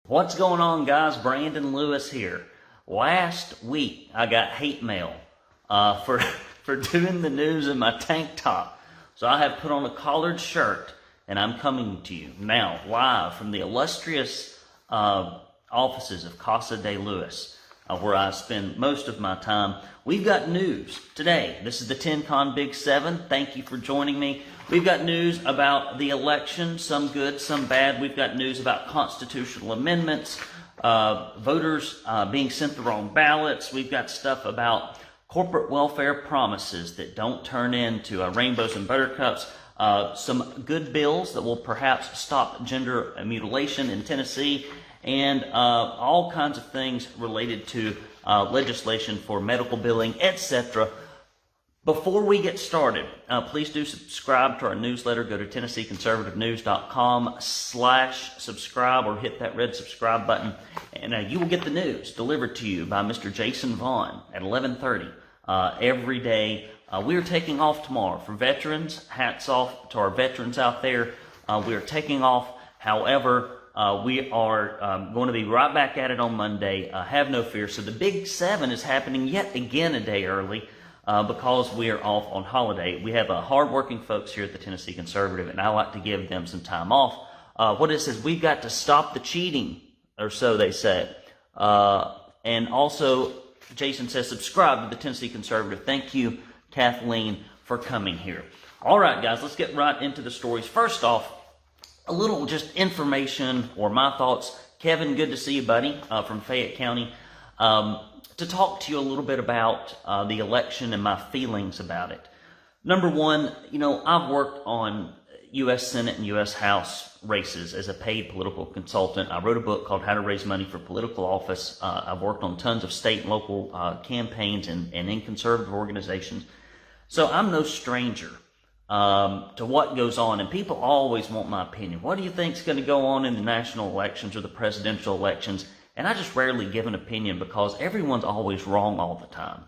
What's going on, guys? Brandon Lewis here. Last week, I got hate mail for for doing the news in my tank top. So I have put on a collared shirt, and I'm coming to you now live from the illustrious offices of Casa de Lewis, where I spend most of my time. We've got news today. This is the 10Con Big 7. Thank you for joining me. We've got news about the election, some good, some bad. We've got news about constitutional amendments, voters being sent the wrong ballots. We've got stuff about corporate welfare promises that don't turn into rainbows and buttercups. Some good bills that will perhaps stop gender mutilation in Tennessee, and all kinds of things related to legislation for medical billing, etc. Before we get started, please do subscribe to our newsletter. Go to TennesseeConservativeNews.com/subscribe or hit that red subscribe button, and you will get the news delivered to you by Mr. Jason Vaughn at 11:30 every day. We are taking off tomorrow for veterans. Hats off to our veterans out there. We are taking off. However, we are going to be right back at it on Monday. Have no fear. So the Big 7 is happening yet again a day early. Because we are off on holiday. We have hardworking folks here at the Tennessee Conservative, and I like to give them some time off. What it says, we've got to stop the cheating, or so they say. And also, Jason says, subscribe to the Tennessee Conservative. Thank you, Kathleen, for coming here. All right, guys, let's get right into the stories. First off, a little just information or my thoughts. Kevin, good to see you, buddy, from Fayette County. To talk to you a little bit about the election and my feelings about it. Number one, I've worked on U.S. Senate and U.S. House races as a paid political consultant. I wrote a book called How to Raise Money for Political Office. I've worked on tons of state and local campaigns and in conservative organizations. So I'm no stranger to what goes on, and people always want my opinion. What do you think is going to go on in the national elections or the presidential elections? And I just rarely give an opinion because everyone's always wrong all the time.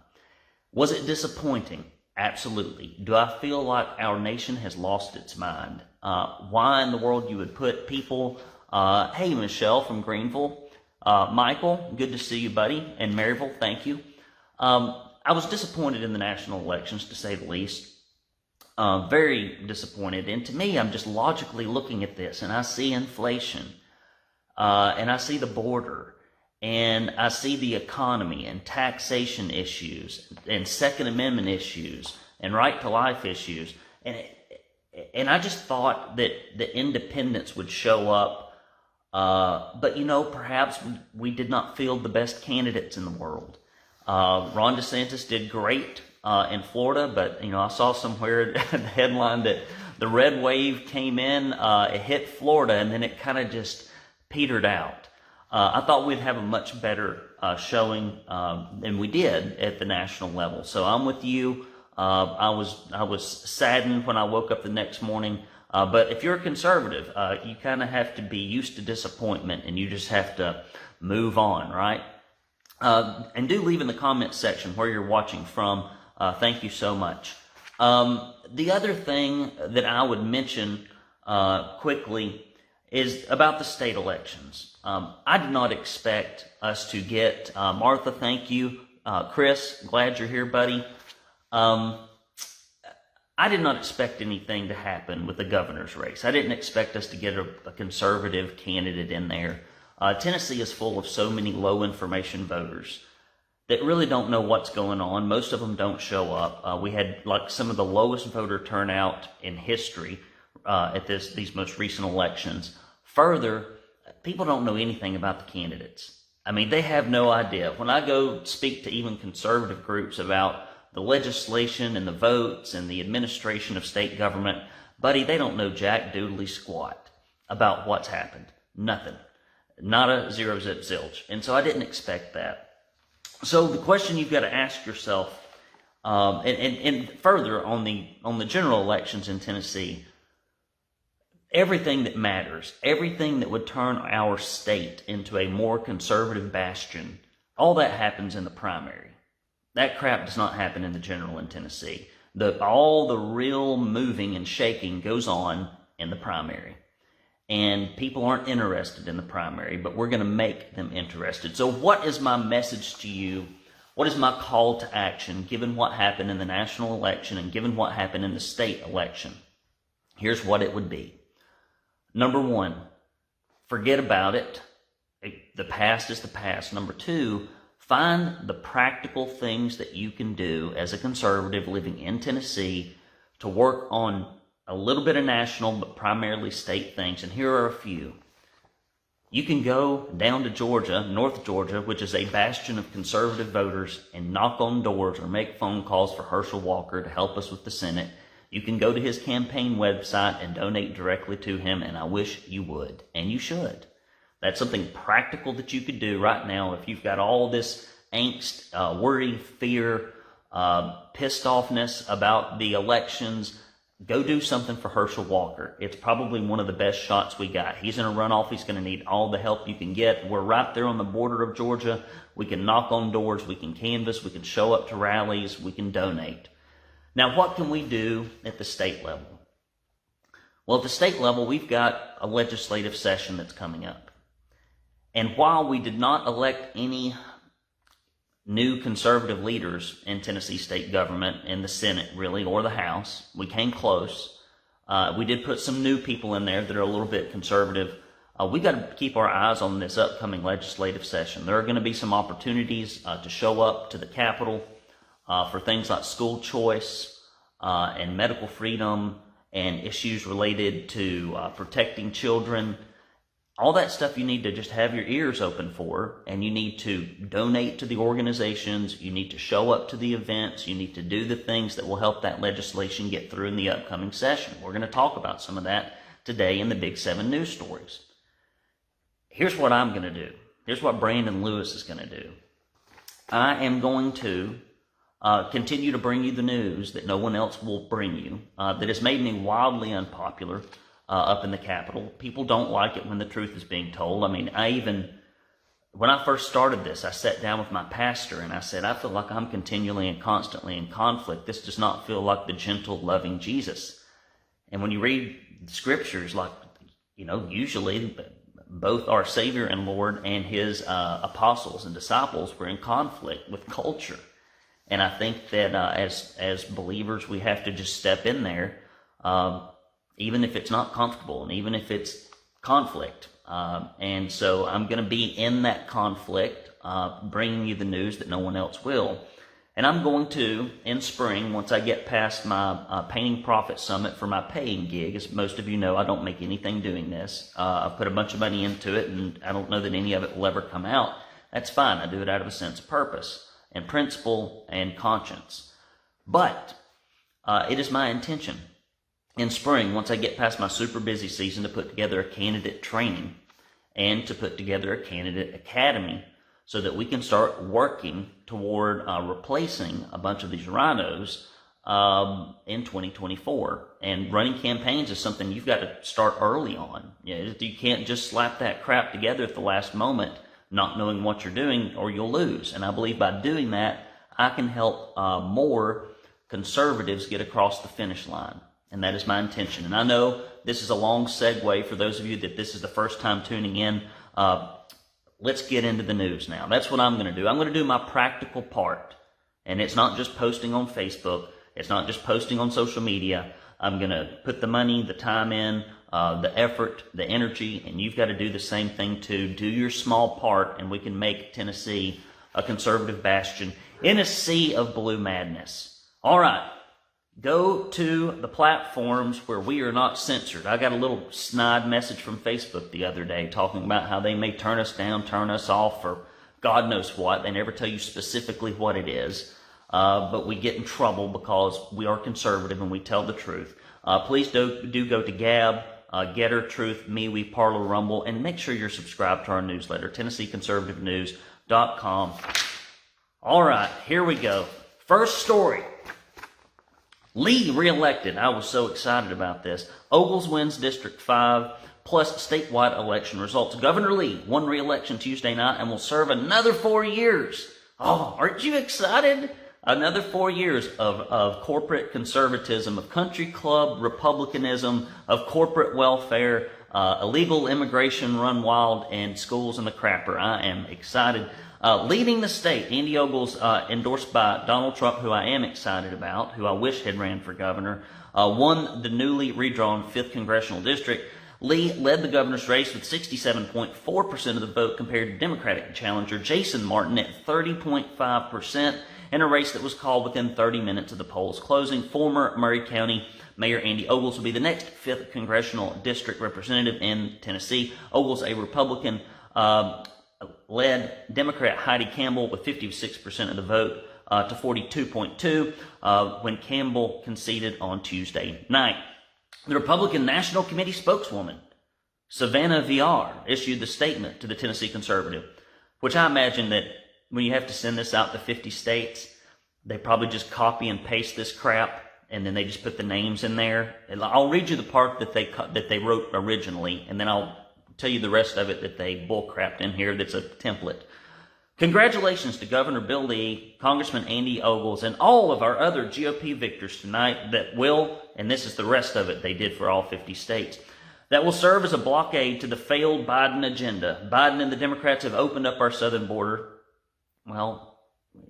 Was it disappointing? Absolutely. Do I feel like our nation has lost its mind? Why in the world you would put people, hey, Michelle from Greenville, Michael, good to see you, buddy, and Maryville, thank you. I was disappointed in the national elections, to say the least. Very disappointed. And to me, I'm just logically looking at this, and I see inflation, and I see the border, and I see the economy and taxation issues and Second Amendment issues and right to life issues. And I just thought that the independents would show up. But, perhaps we did not field the best candidates in the world. Ron DeSantis did great in Florida, but, I saw somewhere the headline that the red wave came in, it hit Florida, and then it kind of just petered out. I thought we'd have a much better showing than we did at the national level. So I'm with you. I was saddened when I woke up the next morning. But if you're a conservative, you kind of have to be used to disappointment, and you just have to move on, right? And do leave in the comments section where you're watching from. Thank you so much. The other thing that I would mention quickly is about the state elections. I did not expect us to get, Martha, thank you. Chris, glad you're here, buddy. I did not expect anything to happen with the governor's race. I didn't expect us to get a conservative candidate in there. Tennessee is full of so many low information voters that really don't know what's going on. Most of them don't show up. We had some of the lowest voter turnout in history at these most recent elections. Further, people don't know anything about the candidates. I mean, they have no idea. When I go speak to even conservative groups about the legislation and the votes and the administration of state government, buddy, they don't know jack doodly squat about what's happened. Nothing. Not a zero zip zilch. And so I didn't expect that. So the question you've got to ask yourself, and further on the general elections in Tennessee, everything that matters, everything that would turn our state into a more conservative bastion, all that happens in the primary. That crap does not happen in the general in Tennessee. All the real moving and shaking goes on in the primary. and people aren't interested in the primary, but we're going to make them interested. So what is my message to you? What is my call to action, given what happened in the national election and given what happened in the state election? Here's what it would be. Number one, forget about it. The past is the past. Number two, find the practical things that you can do as a conservative living in Tennessee to work on a little bit of national, but primarily state things. And here are a few. You can go down to Georgia, North Georgia, which is a bastion of conservative voters, and knock on doors or make phone calls for Herschel Walker to help us with the Senate. You can go to his campaign website and donate directly to him, and I wish you would, and you should. That's something practical that you could do right now if you've got all this angst, worry, fear, pissed offness about the elections. Go do something for Herschel Walker. It's probably one of the best shots we got. He's in a runoff. He's going to need all the help you can get. We're right there on the border of Georgia. We can knock on doors. We can canvass. We can show up to rallies. We can donate. Now, what can we do at the state level? Well, at the state level, we've got a legislative session that's coming up. And while we did not elect any new conservative leaders in Tennessee state government, in the Senate really, or the House, we came close. We did put some new people in there that are a little bit conservative. We got to keep our eyes on this upcoming legislative session. There are going to be some opportunities to show up to the Capitol for things like school choice and medical freedom and issues related to protecting children. All that stuff you need to just have your ears open for, and you need to donate to the organizations, you need to show up to the events, you need to do the things that will help that legislation get through in the upcoming session. We're going to talk about some of that today in the Big 7 news stories. Here's what I'm going to do. Here's what Brandon Lewis is going to do. I am going to continue to bring you the news that no one else will bring you, that has made me wildly unpopular up in the Capitol. People don't like it when the truth is being told. I mean, when I first started this, I sat down with my pastor and I said, I feel like I'm continually and constantly in conflict. This does not feel like the gentle, loving Jesus. And when you read the scriptures, like, usually both our Savior and Lord and his apostles and disciples were in conflict with culture. And I think that as believers, we have to just step in there, even if it's not comfortable and even if it's conflict. And so I'm going to be in that conflict, bringing you the news that no one else will. And I'm going to, in spring, once I get past my Painting Profit Summit for my paying gig, as most of you know, I don't make anything doing this. I've put a bunch of money into it, and I don't know that any of it will ever come out. That's fine. I do it out of a sense of purpose and principle and conscience. But it is my intention in spring, once I get past my super busy season, to put together a candidate training and to put together a candidate academy so that we can start working toward replacing a bunch of these rhinos in 2024. And running campaigns is something you've got to start early on. You can't just slap that crap together at the last moment, not knowing what you're doing, or you'll lose. And I believe by doing that, I can help more conservatives get across the finish line. And that is my intention. And I know this is a long segue for those of you that this is the first time tuning in. Let's get into the news now. That's what I'm going to do. I'm going to do my practical part. And it's not just posting on Facebook. It's not just posting on social media. I'm going to put the money, the time in, the effort, the energy, and you've got to do the same thing too. Do your small part, and we can make Tennessee a conservative bastion in a sea of blue madness. All right. Go to the platforms where we are not censored. I got a little snide message from Facebook the other day talking about how they may turn us down, turn us off, or God knows what. They never tell you specifically what it is. But we get in trouble because we are conservative and we tell the truth. Please do go to Gab, Getter, Truth, MeWe, Parler, Rumble, and make sure you're subscribed to our newsletter, TennesseeConservativeNews.com. All right, here we go. First story. Lee reelected. I was so excited about this. Ogles wins District 5 plus statewide election results. Governor Lee won re-election Tuesday night and will serve another 4 years. Oh, aren't you excited? Another 4 years of corporate conservatism, of country club republicanism, of corporate welfare. illegal immigration run wild, and schools in the crapper. I am excited. Leading the state, Andy Ogles, endorsed by Donald Trump, who I am excited about, who I wish had ran for governor, won the newly redrawn 5th Congressional District. Lee led the governor's race with 67.4% of the vote compared to Democratic challenger Jason Martin at 30.5% in a race that was called within 30 minutes of the polls closing. Former Murray County Mayor Andy Ogles will be the next 5th Congressional District representative in Tennessee. Ogles, a Republican, led Democrat Heidi Campbell with 56% of the vote to 42.2% when Campbell conceded on Tuesday night. The Republican National Committee spokeswoman, Savannah VR, issued the statement to the Tennessee Conservative, which I imagine that when you have to send this out to 50 states, they probably just copy and paste this crap, and then they just put the names in there. And I'll read you the part that they wrote originally, and then I'll tell you the rest of it that they bullcrapped in here that's a template. Congratulations to Governor Bill Lee, Congressman Andy Ogles, and all of our other GOP victors tonight that will, and this is the rest of it they did for all 50 states, that will serve as a blockade to the failed Biden agenda. Biden and the Democrats have opened up our southern border. Well,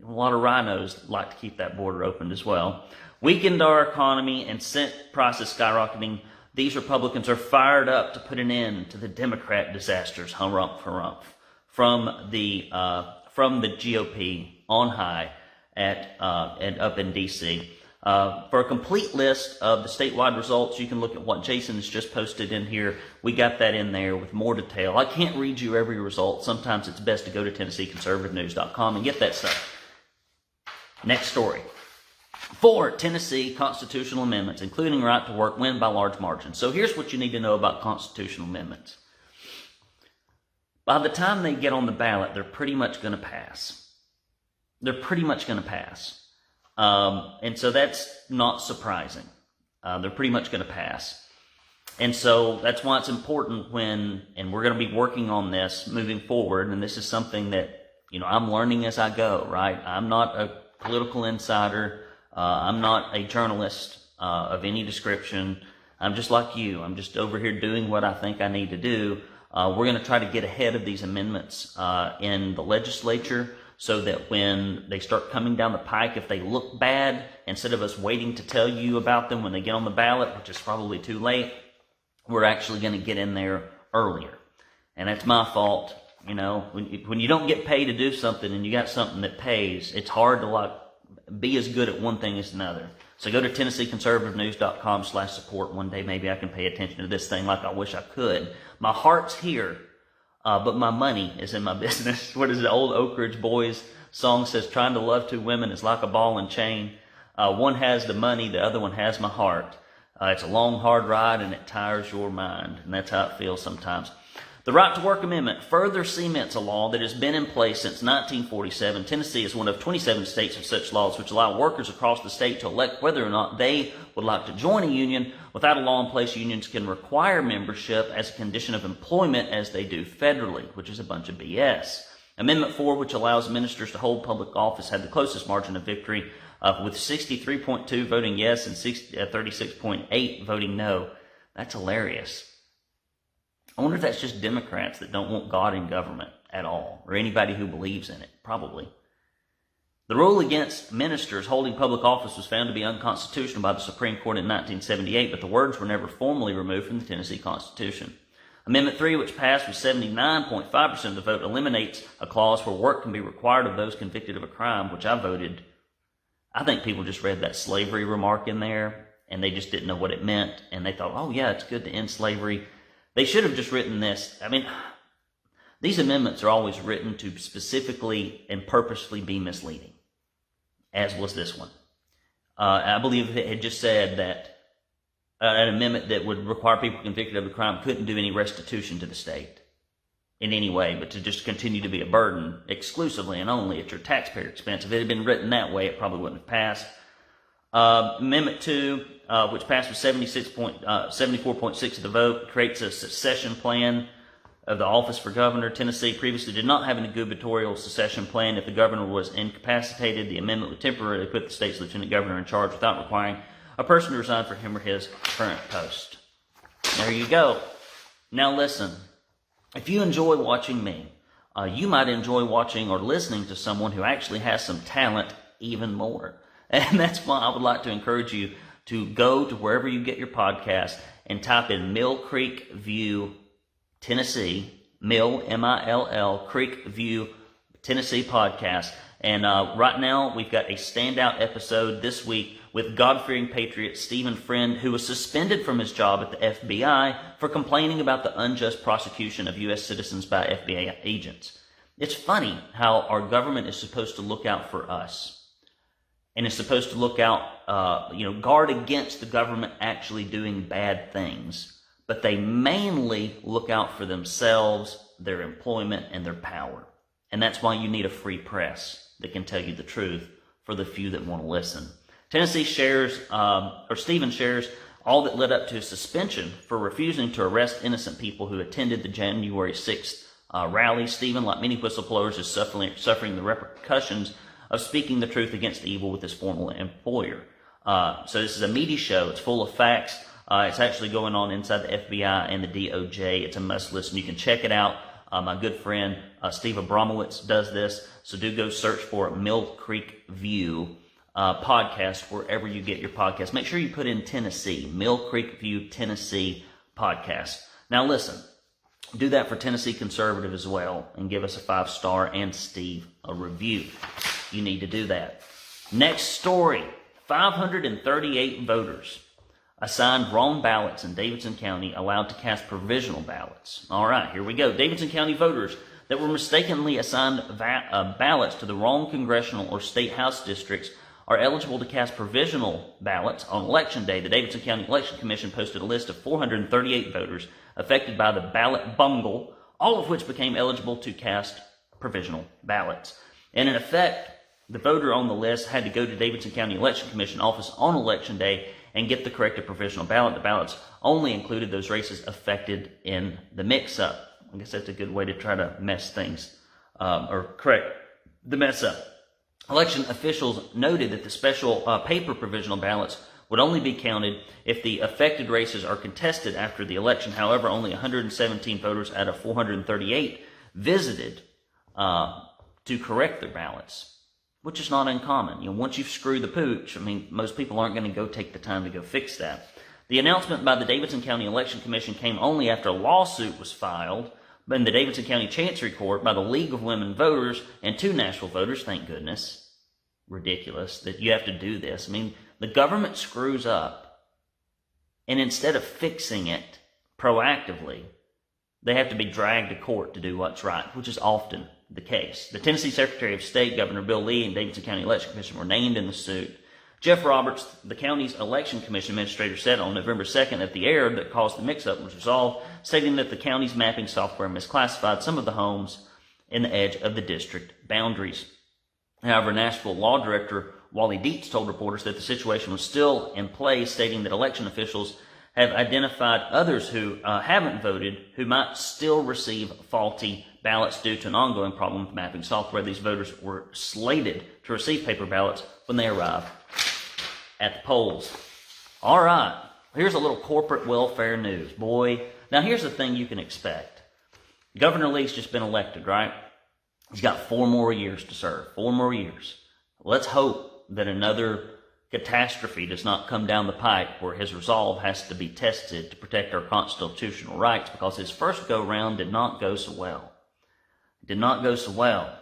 a lot of rhinos like to keep that border open as well. Weakened our economy and sent prices skyrocketing. These Republicans are fired up to put an end to the Democrat disasters, harumph, harumph, from the GOP on high and up in D.C. For a complete list of the statewide results, you can look at what Jason has just posted in here. We got that in there with more detail. I can't read you every result. Sometimes it's best to go to TennesseeConservativeNews.com and get that stuff. Next story. 4 Tennessee constitutional amendments, including right to work, win by large margins. So here's what you need to know about constitutional amendments. By the time they get on the ballot, they're pretty much going to pass. They're pretty much going to pass. And so that's not surprising. They're pretty much going to pass. And so that's why it's important and we're going to be working on this moving forward, and this is something that, I'm learning as I go, right? I'm not a political insider. I'm not a journalist of any description. I'm just like you. I'm just over here doing what I think I need to do. We're going to try to get ahead of these amendments in the legislature so that when they start coming down the pike, if they look bad, instead of us waiting to tell you about them when they get on the ballot, which is probably too late, we're actually going to get in there earlier. And that's my fault. When you don't get paid to do something and you got something that pays, it's hard to be as good at one thing as another. So go to TennesseeConservativeNews.com/support. One day maybe I can pay attention to this thing like I wish I could. My heart's here, but my money is in my business. What is the old Oak Ridge Boys song says? Trying to love 2 women is like a ball and chain. One has the money, the other one has my heart. It's a long, hard ride, and it tires your mind. And that's how it feels sometimes. The Right to Work Amendment further cements a law that has been in place since 1947. Tennessee is one of 27 states with such laws which allow workers across the state to elect whether or not they would like to join a union. Without a law in place, unions can require membership as a condition of employment as they do federally, which is a bunch of BS. Amendment 4, which allows ministers to hold public office, had the closest margin of victory with 63.2 voting yes and 36.8 voting no. That's hilarious. I wonder if that's just Democrats that don't want God in government at all, or anybody who believes in it. Probably. The rule against ministers holding public office was found to be unconstitutional by the Supreme Court in 1978, but the words were never formally removed from the Tennessee Constitution. Amendment 3, which passed with 79.5% of the vote, eliminates a clause where work can be required of those convicted of a crime, which I voted. I think people just read that slavery remark in there, and they just didn't know what it meant, and they thought, oh yeah, it's good to end slavery. They should have just written this. These amendments are always written to specifically and purposefully be misleading, as was this one. I believe it had just said that an amendment that would require people convicted of a crime couldn't do any restitution to the state in any way, but to just continue to be a burden exclusively and only at your taxpayer expense. If it had been written that way, it probably wouldn't have passed. Amendment 2, which passed with 74.6 of the vote, creates a succession plan of the office for governor. Tennessee previously did not have an gubernatorial succession plan. If the governor was incapacitated, the amendment would temporarily put the state's lieutenant governor in charge without requiring a person to resign for him or his current post. There you go. Now listen, if you enjoy watching me, you might enjoy watching or listening to someone who actually has some talent even more. And that's why I would like to encourage you to go to wherever you get your podcast and type in Mill Creek View, Tennessee, Mill, M-I-L-L, Creek View, Tennessee podcast. And right now, we've got a standout episode this week with God-fearing patriot Stephen Friend, who was suspended from his job at the FBI for complaining about the unjust prosecution of U.S. citizens by FBI agents. It's funny how our government is supposed to look out for us. And is supposed to look out, guard against the government actually doing bad things. But they mainly look out for themselves, their employment, and their power. And that's why you need a free press that can tell you the truth for the few that want to listen. Tennessee shares, Stephen shares, all that led up to his suspension for refusing to arrest innocent people who attended the January 6th rally. Stephen, like many whistleblowers, is suffering the repercussions of speaking the truth against evil with his former employer. So this is a meaty show. It's full of facts. It's actually going on inside the FBI and the DOJ. It's a must listen. You can check it out. My good friend Steve Abramowitz does this. So do go search for Mill Creek View podcast wherever you get your podcast. Make sure you put in Tennessee, Mill Creek View Tennessee podcast. Now listen, do that for Tennessee Conservative as well and give us a 5-star and Steve a review. You need to do that. Next story, 538 voters assigned wrong ballots in Davidson County allowed to cast provisional ballots. All right, here we go. Davidson County voters that were mistakenly assigned ballots to the wrong congressional or state house districts are eligible to cast provisional ballots on Election Day. The Davidson County Election Commission posted a list of 438 voters affected by the ballot bungle, all of which became eligible to cast provisional ballots. And in effect, the voter on the list had to go to Davidson County Election Commission office on Election Day and get the corrected provisional ballot. The ballots only included those races affected in the mix-up. I guess that's a good way to try to mess things, or correct the mess-up. Election officials noted that the special paper provisional ballots would only be counted if the affected races are contested after the election. However, only 117 voters out of 438 visited to correct their ballots, which is not uncommon. Once you've screwed the pooch, most people aren't going to go take the time to go fix that. The announcement by the Davidson County Election Commission came only after a lawsuit was filed in the Davidson County Chancery Court by the League of Women Voters and 2 Nashville voters. Thank goodness. Ridiculous that you have to do this. The government screws up, and instead of fixing it proactively, they have to be dragged to court to do what's right, which is often the case. The Tennessee Secretary of State, Governor Bill Lee, and Davidson County Election Commission were named in the suit. Jeff Roberts, the county's election commission administrator, said on November 2nd that the error that caused the mix-up was resolved, stating that the county's mapping software misclassified some of the homes in the edge of the district boundaries. However, Nashville Law Director Wally Dietz told reporters that the situation was still in place, stating that election officials have identified others who haven't voted who might still receive faulty ballots due to an ongoing problem with mapping software. These voters were slated to receive paper ballots when they arrived at the polls. All right, here's a little corporate welfare news. Boy, now here's the thing you can expect. Governor Lee's just been elected, right? He's got 4 more years to serve, 4 more years. Let's hope that another catastrophe does not come down the pipe where his resolve has to be tested to protect our constitutional rights, because his first go-round did not go so well. Did not go so well.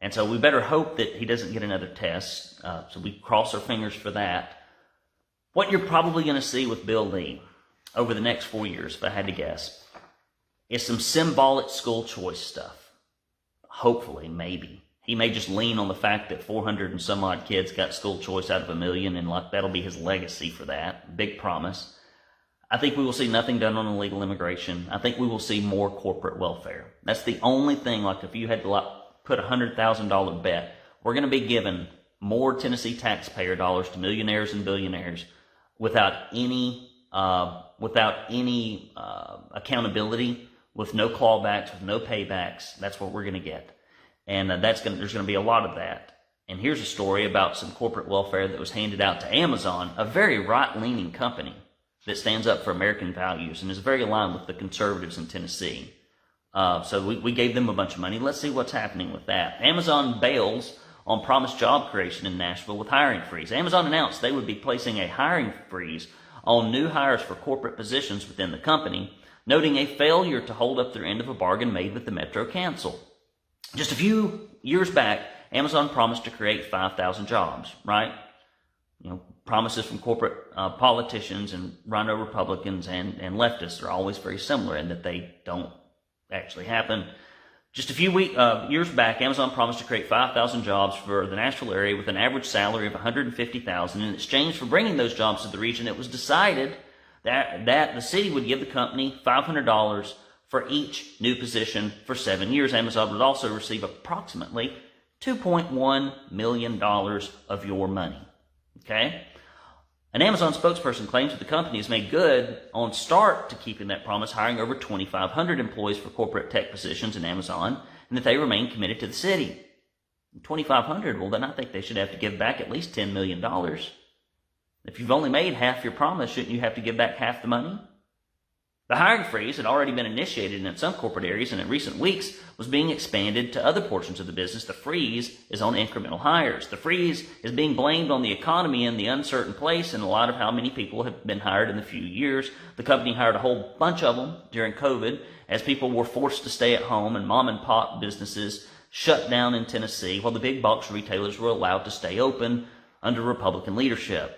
And so we better hope that he doesn't get another test. So we cross our fingers for that. What you're probably going to see with Bill Lee over the next 4 years, if I had to guess, is some symbolic school choice stuff. Hopefully, maybe. He may just lean on the fact that 400 and some odd kids got school choice out of 1 million, and that'll be his legacy for that. Big promise. I think we will see nothing done on illegal immigration. I think we will see more corporate welfare. That's the only thing. Like if you had to put a $100,000 bet, we're going to be giving more Tennessee taxpayer dollars to millionaires and billionaires without any accountability, with no clawbacks, with no paybacks. That's what we're going to get. And there's going to be a lot of that. And here's a story about some corporate welfare that was handed out to Amazon, a very right-leaning company. that stands up for American values and is very aligned with the conservatives in Tennessee. So we gave them a bunch of money. Let's see what's happening with that. Amazon bails on promised job creation in Nashville with hiring freeze. Amazon announced they would be placing a hiring freeze on new hires for corporate positions within the company, noting a failure to hold up their end of a bargain made with the Metro Council. Just a few years back, Amazon promised to create 5,000 jobs, right? Promises from corporate politicians and rhino Republicans and leftists are always very similar in that they don't actually happen. Just a few years back, Amazon promised to create 5,000 jobs for the Nashville area with an average salary of $150,000. In exchange for bringing those jobs to the region, it was decided that the city would give the company $500 for each new position for 7 years. Amazon would also receive approximately $2.1 million of your money. Okay? An Amazon spokesperson claims that the company has made good on start to keeping that promise, hiring over 2,500 employees for corporate tech positions in Amazon, and that they remain committed to the city. 2,500, well, then I think they should have to give back at least $10 million. If you've only made half your promise, shouldn't you have to give back half the money? The hiring freeze had already been initiated in some corporate areas and in recent weeks was being expanded to other portions of the business. The freeze is on incremental hires. The freeze is being blamed on the economy and the uncertain place and a lot of how many people have been hired in the few years. The company hired a whole bunch of them during COVID as people were forced to stay at home and mom and pop businesses shut down in Tennessee while the big box retailers were allowed to stay open under Republican leadership.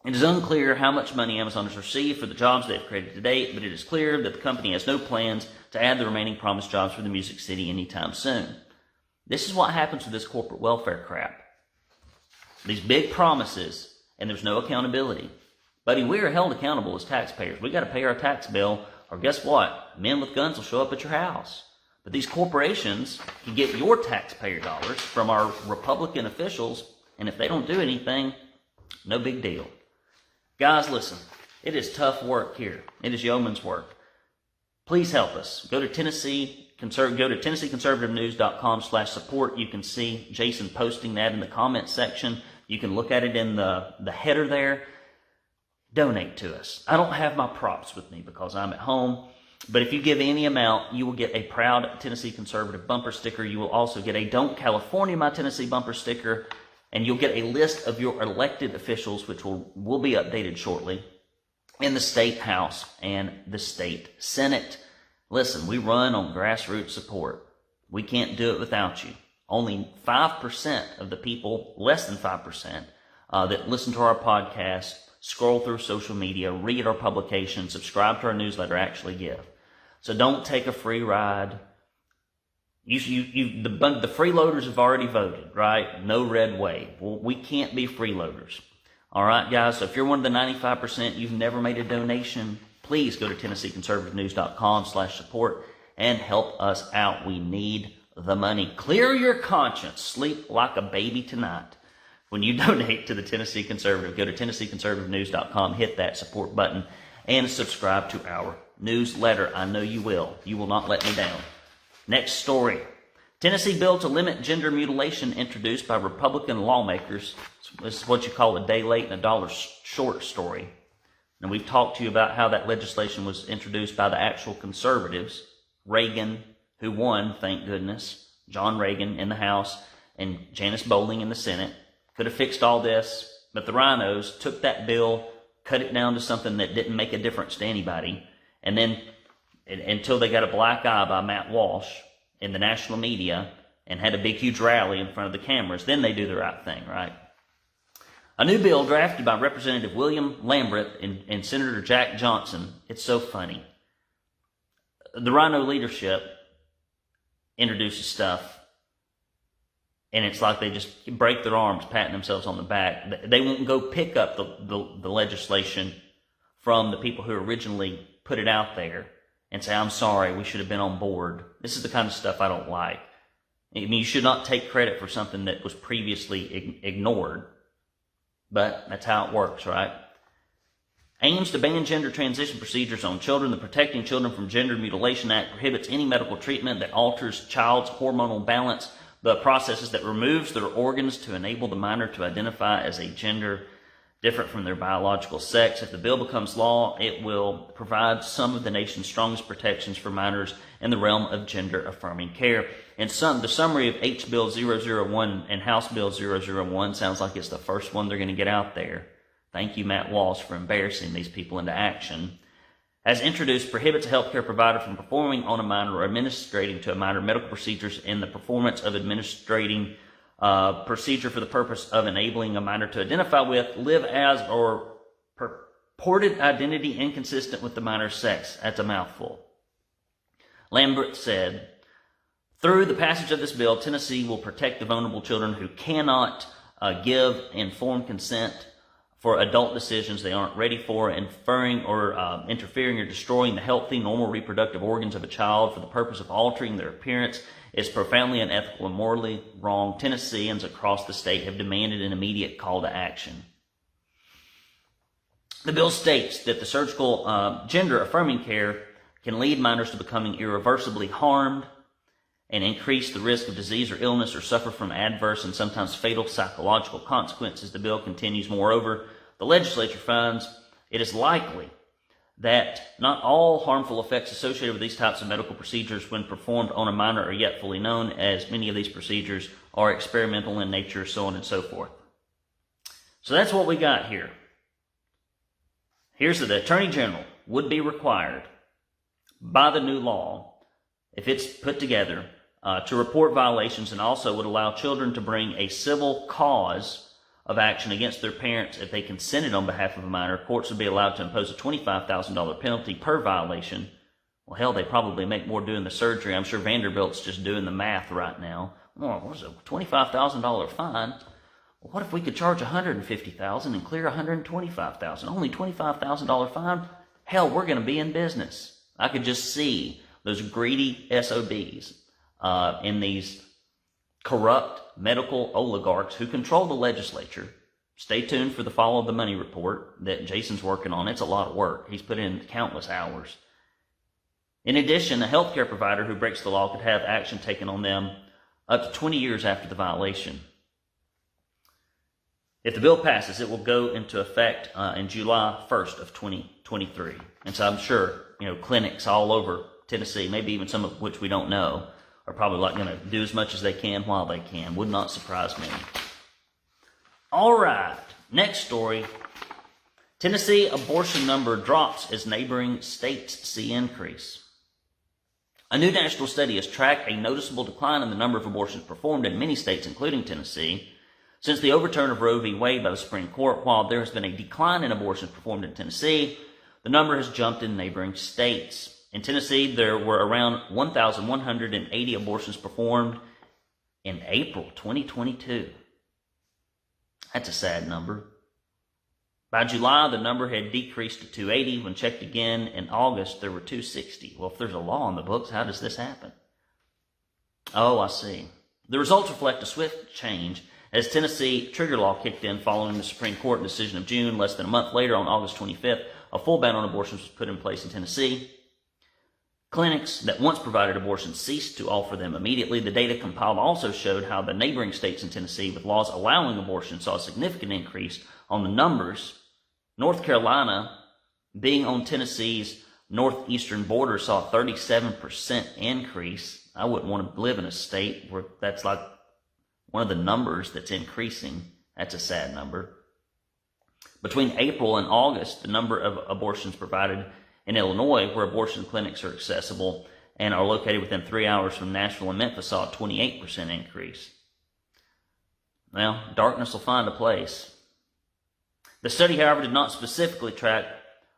It is unclear how much money Amazon has received for the jobs they have created to date, but it is clear that the company has no plans to add the remaining promised jobs for the Music City anytime soon. This is what happens with this corporate welfare crap. These big promises, and there's no accountability. Buddy, we are held accountable as taxpayers. We got to pay our tax bill, or guess what? Men with guns will show up at your house. But these corporations can get your taxpayer dollars from our Republican officials, and if they don't do anything, no big deal. Guys, listen, it is tough work here. It is yeoman's work. Please help us. Go to TennesseeConservativeNews.com/support. You can see Jason posting that in the comments section. You can look at it in the header there. Donate to us. I don't have my props with me because I'm at home, but if you give any amount, you will get a proud Tennessee Conservative bumper sticker. You will also get a Don't California My Tennessee bumper sticker. And you'll get a list of your elected officials, which will be updated shortly, in the state house and the state senate. Listen, we run on grassroots support. We can't do it without you. Only 5% of the people, less than 5%, that listen to our podcast, scroll through social media, read our publications, subscribe to our newsletter actually give. So don't take a free ride. The freeloaders have already voted, right? No red wave. Well, we can't be freeloaders. All right, guys, so if you're one of the 95% you've never made a donation, please go to TennesseeConservativeNews.com/support and help us out. We need the money. Clear your conscience. Sleep like a baby tonight. When you donate to the Tennessee Conservative, go to TennesseeConservativeNews.com, hit that support button, and subscribe to our newsletter. I know you will. You will not let me down. Next story. Tennessee bill to limit gender mutilation introduced by Republican lawmakers. This is what you call a day late and a dollar short story. And we've talked to you about how that legislation was introduced by the actual conservatives. Reagan, who won, thank goodness. John Reagan in the House and Janice Bowling in the Senate. Could have fixed all this, but the rhinos took that bill, cut it down to something that didn't make a difference to anybody, and then until they got a black eye by Matt Walsh in the national media and had a big, huge rally in front of the cameras, then they do the right thing, right? A new bill drafted by Representative William Lamberth and Senator Jack Johnson. It's so funny. The rhino leadership introduces stuff, and it's like they just break their arms, patting themselves on the back. They won't go pick up the legislation from the people who originally put it out there and say, I'm sorry, we should have been on board. This is the kind of stuff I don't like. I mean, you should not take credit for something that was previously ignored. But that's how it works, right? Aims to ban gender transition procedures on children. The Protecting Children from Gender Mutilation Act prohibits any medical treatment that alters child's hormonal balance, the processes that removes their organs to enable the minor to identify as a gender different from their biological sex. If the bill becomes law, it will provide some of the nation's strongest protections for minors in the realm of gender-affirming care. And the summary of H. Bill 001 and House Bill 001 sounds like it's the first one they're going to get out there. Thank you, Matt Walsh, for embarrassing these people into action. As introduced, prohibits a healthcare provider from performing on a minor or administrating to a minor medical procedures in the performance of administrating procedure for the purpose of enabling a minor to identify with, live as, or purported identity inconsistent with the minor's sex. That's a mouthful. Lambert said, through the passage of this bill, Tennessee will protect the vulnerable children who cannot give informed consent for adult decisions they aren't ready for, interfering or destroying the healthy, normal reproductive organs of a child for the purpose of altering their appearance is profoundly unethical and morally wrong. Tennesseans across the state have demanded an immediate call to action. The bill states that the surgical gender-affirming care can lead minors to becoming irreversibly harmed and increase the risk of disease or illness or suffer from adverse and sometimes fatal psychological consequences. The bill continues, moreover, the legislature finds it is likely that not all harmful effects associated with these types of medical procedures when performed on a minor are yet fully known, as many of these procedures are experimental in nature, so on and so forth. So that's what we got here. Here's the Attorney General would be required by the new law, if it's put together, to report violations, and also would allow children to bring a civil cause of action against their parents if they consented on behalf of a minor. Courts would be allowed to impose a $25,000 penalty per violation. Well, hell, they probably make more doing the surgery. I'm sure Vanderbilt's just doing the math right now. Oh, what's a $25,000 fine? Well, what if we could charge $150,000 and clear $125,000? Only $25,000 fine? Hell, we're going to be in business. I could just see those greedy SOBs in these corrupt medical oligarchs who control the legislature. Stay tuned for the Follow the Money report that Jason's working on. It's a lot of work. He's put in countless hours. In addition, a healthcare provider who breaks the law could have action taken on them up to 20 years after the violation. If the bill passes, it will go into effect in July 1st of 2023. And so I'm sure, clinics all over Tennessee, maybe even some of which we don't know, are probably going to do as much as they can while they can. Would not surprise me. All right, next story. Tennessee abortion number drops as neighboring states see increase. A new national study has tracked a noticeable decline in the number of abortions performed in many states, including Tennessee. Since the overturn of Roe v. Wade by the Supreme Court, while there has been a decline in abortions performed in Tennessee, the number has jumped in neighboring states. In Tennessee, there were around 1,180 abortions performed in April 2022. That's a sad number. By July, the number had decreased to 280. When checked again in August, there were 260. Well, if there's a law on the books, how does this happen? Oh, I see. The results reflect a swift change as Tennessee trigger law kicked in following the Supreme Court decision of June. Less than a month later, on August 25th, a full ban on abortions was put in place in Tennessee. Clinics that once provided abortions ceased to offer them immediately. The data compiled also showed how the neighboring states in Tennessee, with laws allowing abortion, saw a significant increase on the numbers. North Carolina, being on Tennessee's northeastern border, saw a 37% increase. I wouldn't want to live in a state where that's like one of the numbers that's increasing. That's a sad number. Between April and August, the number of abortions provided in Illinois, where abortion clinics are accessible and are located within 3 hours from Nashville and Memphis, saw a 28% increase. Well, darkness will find a place. The study, however, did not specifically track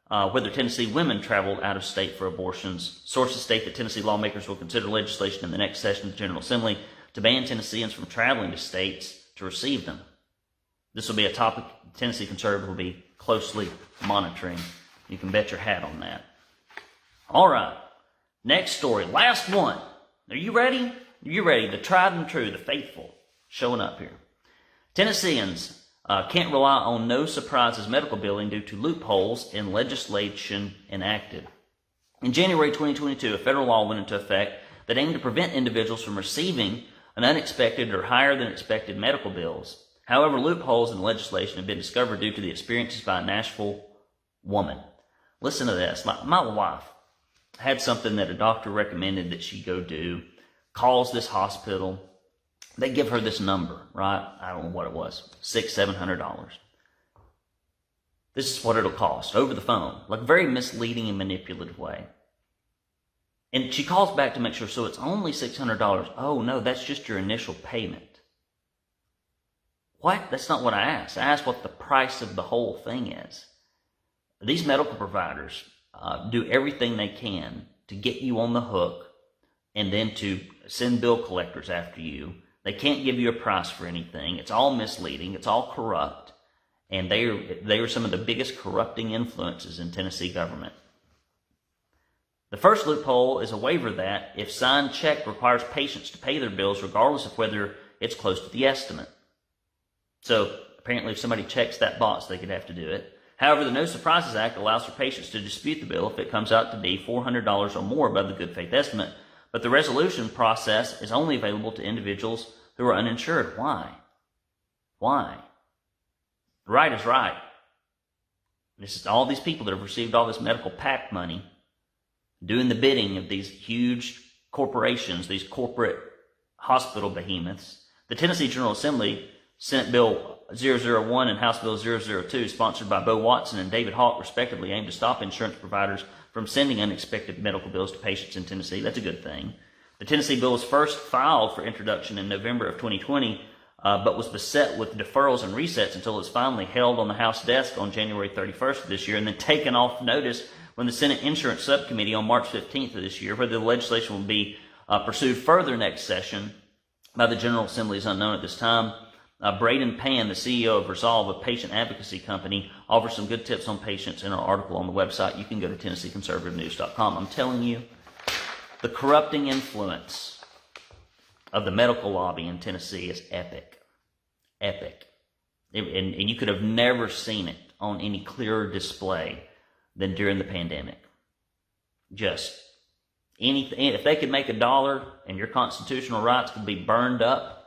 whether Tennessee women traveled out of state for abortions. Sources state that Tennessee lawmakers will consider legislation in the next session of the General Assembly to ban Tennesseans from traveling to states to receive them. This will be a topic Tennessee conservatives will be closely monitoring. You can bet your hat on that. All right, next story, last one. Are you ready? Are you ready? The tried and true, the faithful, showing up here. Tennesseans can't rely on no surprises medical billing due to loopholes in legislation enacted. In January 2022, a federal law went into effect that aimed to prevent individuals from receiving an unexpected or higher than expected medical bills. However, loopholes in the legislation have been discovered due to the experiences by a Nashville woman. Listen to this. My wife had something that a doctor recommended that she go do, calls this hospital. They give her this number, right? I don't know what it was, $600-700. This is what it'll cost over the phone, like a very misleading and manipulative way. And she calls back to make sure, so it's only $600. Oh no, that's just your initial payment. What? That's not what I asked. I asked what the price of the whole thing is. These medical providers do everything they can to get you on the hook and then to send bill collectors after you. They can't give you a price for anything. It's all misleading. It's all corrupt. And they are some of the biggest corrupting influences in Tennessee government. The first loophole is a waiver that, if signed check, requires patients to pay their bills regardless of whether it's close to the estimate. So apparently if somebody checks that box, they could have to do it. However, the No Surprises Act allows for patients to dispute the bill if it comes out to be $400 or more above the good faith estimate. But the resolution process is only available to individuals who are uninsured. Why? Why? Right is right. This is all these people that have received all this medical PAC money doing the bidding of these huge corporations, these corporate hospital behemoths. The Tennessee General Assembly, Senate Bill 001 and House Bill 002, sponsored by Bo Watson and David Hawk, respectively, aim to stop insurance providers from sending unexpected medical bills to patients in Tennessee. That's a good thing. The Tennessee bill was first filed for introduction in November of 2020, but was beset with deferrals and resets until it was finally held on the House desk on January 31st of this year, and then taken off notice when the Senate Insurance Subcommittee on March 15th of this year. Whether the legislation will be pursued further next session by the General Assembly is unknown at this time. Braden Pan, the CEO of Resolve, a patient advocacy company, offers some good tips on patients in our article on the website. You can go to TennesseeConservativeNews.com. I'm telling you, the corrupting influence of the medical lobby in Tennessee is epic. Epic. And you could have never seen it on any clearer display than during the pandemic. Just anything. If they could make $1 and your constitutional rights could be burned up,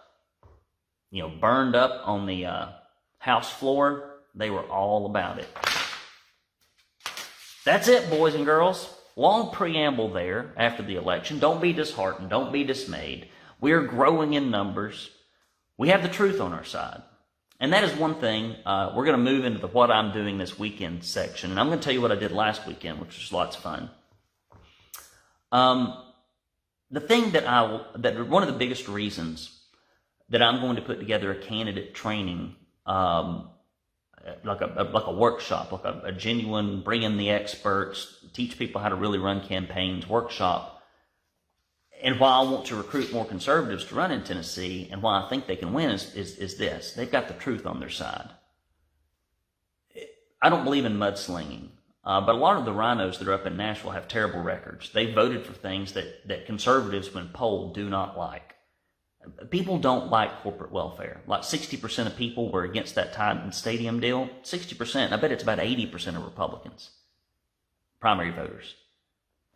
burned up on the House floor, they were all about it. That's it, boys and girls. Long preamble there after the election. Don't be disheartened. Don't be dismayed. We're growing in numbers. We have the truth on our side. And that is one thing. We're going to move into the what I'm doing this weekend section. And I'm going to tell you what I did last weekend, which was lots of fun. The thing that one of the biggest reasons that I'm going to put together a candidate training, like a workshop, like a genuine bring in the experts, teach people how to really run campaigns workshop. And why I want to recruit more conservatives to run in Tennessee and why I think they can win is this. They've got the truth on their side. I don't believe in mudslinging, but a lot of the rhinos that are up in Nashville have terrible records. They voted for things that conservatives, when polled, do not like. People don't like corporate welfare. Like 60% of people were against that Titan Stadium deal. 60%. I bet it's about 80% of Republicans, primary voters.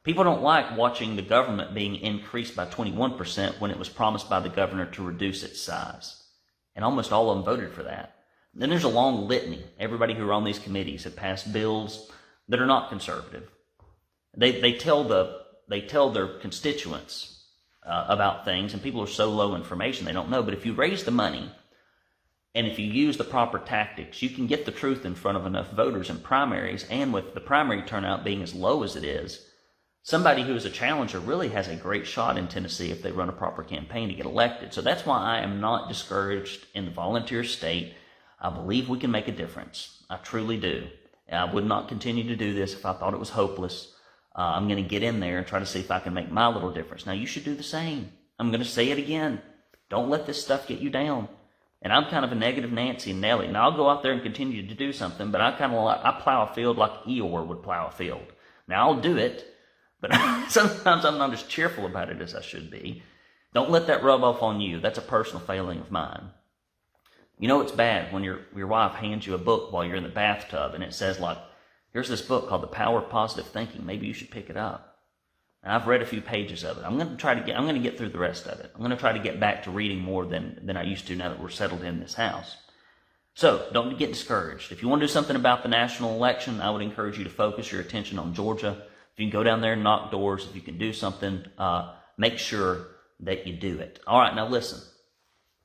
People don't like watching the government being increased by 21% when it was promised by the governor to reduce its size. And almost all of them voted for that. Then there's a long litany. Everybody who are on these committees have passed bills that are not conservative. They tell their constituents about things, and people are so low information they don't know. But if you raise the money and if you use the proper tactics, you can get the truth in front of enough voters in primaries. And with the primary turnout being as low as it is, somebody who is a challenger really has a great shot in Tennessee if they run a proper campaign to get elected. So that's why I am not discouraged in the volunteer state. I believe we can make a difference. I truly do. I would not continue to do this if I thought it was hopeless. I'm going to get in there and try to see if I can make my little difference. Now, you should do the same. I'm going to say it again. Don't let this stuff get you down. And I'm kind of a negative Nancy and Nelly. Now, I'll go out there and continue to do something, but I plow a field like Eeyore would plow a field. Now, I'll do it, but sometimes I'm not as cheerful about it as I should be. Don't let that rub off on you. That's a personal failing of mine. You know it's bad when your wife hands you a book while you're in the bathtub and it says, like, here's this book called The Power of Positive Thinking. Maybe you should pick it up. And I've read a few pages of it. I'm going to get through the rest of it. I'm going to try to get back to reading more than I used to now that we're settled in this house. So don't get discouraged. If you want to do something about the national election, I would encourage you to focus your attention on Georgia. If you can go down there and knock doors, if you can do something, make sure that you do it. All right, now listen.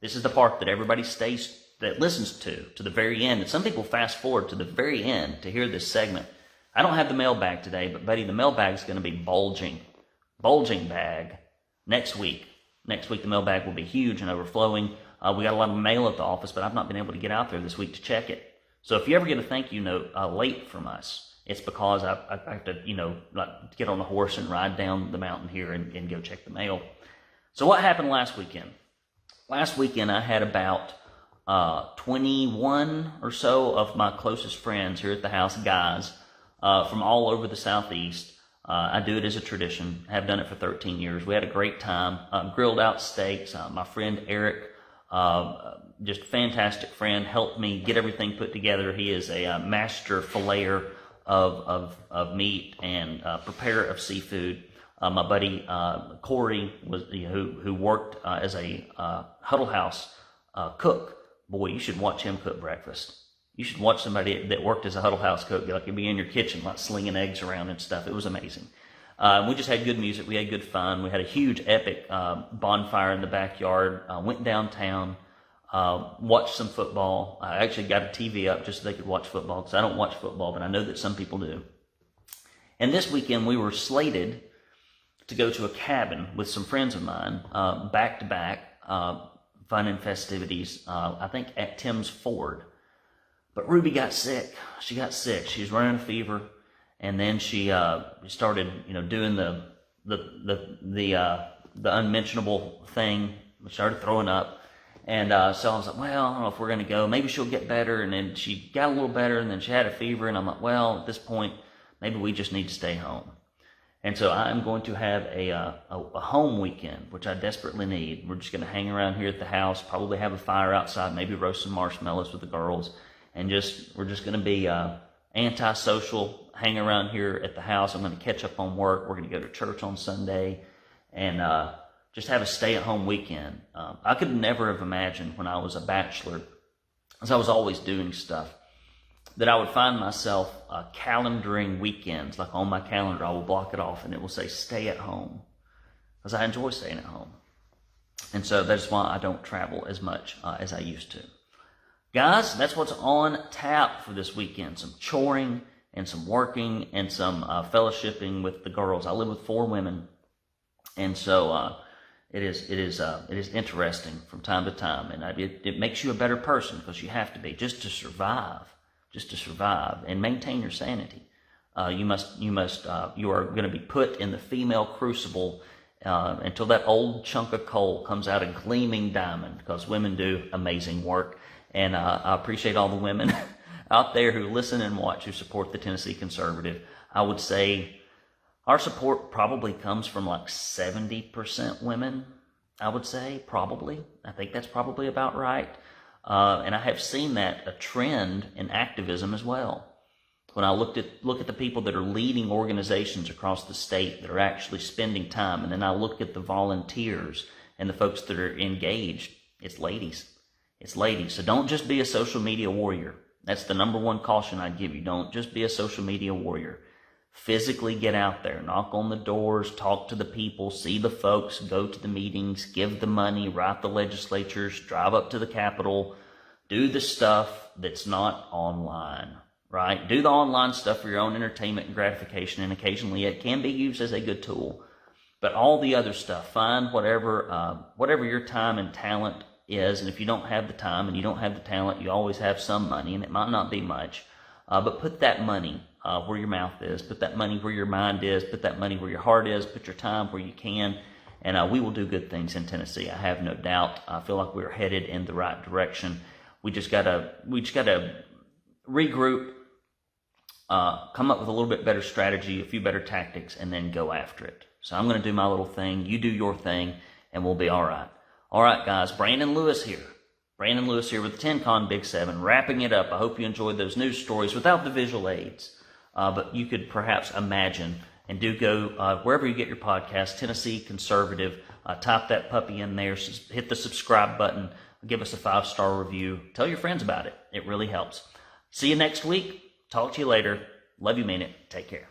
This is the part that everybody listens to the very end. And some people fast forward to the very end to hear this segment. I don't have the mailbag today, but Betty, the mailbag is going to be bulging bag next week. Next week, the mailbag will be huge and overflowing. We got a lot of mail at the office, but I've not been able to get out there this week to check it. So if you ever get a thank you note late from us, it's because I have to, get on a horse and ride down the mountain here and go check the mail. So what happened last weekend? Last weekend, I had about 21 or so of my closest friends here at the house, guys, from all over the Southeast. I do it as a tradition. I have done it for 13 years. We had a great time. Grilled out steaks. My friend Eric, just a fantastic friend, helped me get everything put together. He is a master filleter of meat and preparer of seafood. My buddy Corey who worked as a Huddle House cook. Boy, you should watch him cook breakfast. You should watch somebody that worked as a Huddle House cook, like you'd be in your kitchen, like slinging eggs around and stuff. It was amazing. We just had good music. We had good fun. We had a huge, epic bonfire in the backyard. Went downtown, watched some football. I actually got a TV up just so they could watch football, because I don't watch football, but I know that some people do. And this weekend, we were slated to go to a cabin with some friends of mine, back-to-back, fun and festivities, I think at Tim's Ford. But Ruby got sick. She got sick. She was running a fever, and then she started, doing the unmentionable thing. We started throwing up, and so I was like, well, I don't know if we're going to go. Maybe she'll get better. And then she got a little better, and then she had a fever, and I'm like, well, at this point, maybe we just need to stay home. And so I'm going to have a home weekend, which I desperately need. We're just going to hang around here at the house, probably have a fire outside, maybe roast some marshmallows with the girls. And we're just going to be antisocial, hang around here at the house. I'm going to catch up on work. We're going to go to church on Sunday and just have a stay-at-home weekend. I could never have imagined when I was a bachelor, as I was always doing stuff, that I would find myself calendaring weekends. Like on my calendar, I will block it off and it will say stay at home, because I enjoy staying at home. And so that's why I don't travel as much as I used to. Guys, that's what's on tap for this weekend. Some choring and some working and some fellowshipping with the girls. I live with 4 women, and so it is interesting from time to time, and it makes you a better person, because you have to be, just to survive and maintain your sanity. You are going to be put in the female crucible until that old chunk of coal comes out a gleaming diamond, because women do amazing work. And I appreciate all the women out there who listen and watch, who support the Tennessee Conservative. I would say our support probably comes from like 70% women, I would say, probably. I think that's probably about right. And I have seen that a trend in activism as well. When I look at the people that are leading organizations across the state that are actually spending time, and then I look at the volunteers and the folks that are engaged, it's ladies. It's ladies. So don't just be a social media warrior. That's the number one caution I'd give you. Don't just be a social media warrior. Physically get out there, knock on the doors, talk to the people, see the folks, go to the meetings, give the money, write the legislatures, drive up to the Capitol, do the stuff that's not online, right? Do the online stuff for your own entertainment and gratification, and occasionally it can be used as a good tool. But all the other stuff, find whatever your time and talent is, and if you don't have the time and you don't have the talent, you always have some money, and it might not be much, but put that money where your mouth is, put that money where your mind is, put that money where your heart is, put your time where you can, and we will do good things in Tennessee. I have no doubt. I feel like we're headed in the right direction. We just gotta regroup, come up with a little bit better strategy, a few better tactics, and then go after it. So I'm going to do my little thing, you do your thing, and we'll be all right. All right, guys, Brandon Lewis here. Brandon Lewis here with the 10Con Big 7, wrapping it up. I hope you enjoyed those news stories without the visual aids. But you could perhaps imagine, and do go wherever you get your podcast, Tennessee Conservative. Type that puppy in there, hit the subscribe button, give us a 5-star review. Tell your friends about it. It really helps. See you next week. Talk to you later. Love you, mean it. Take care.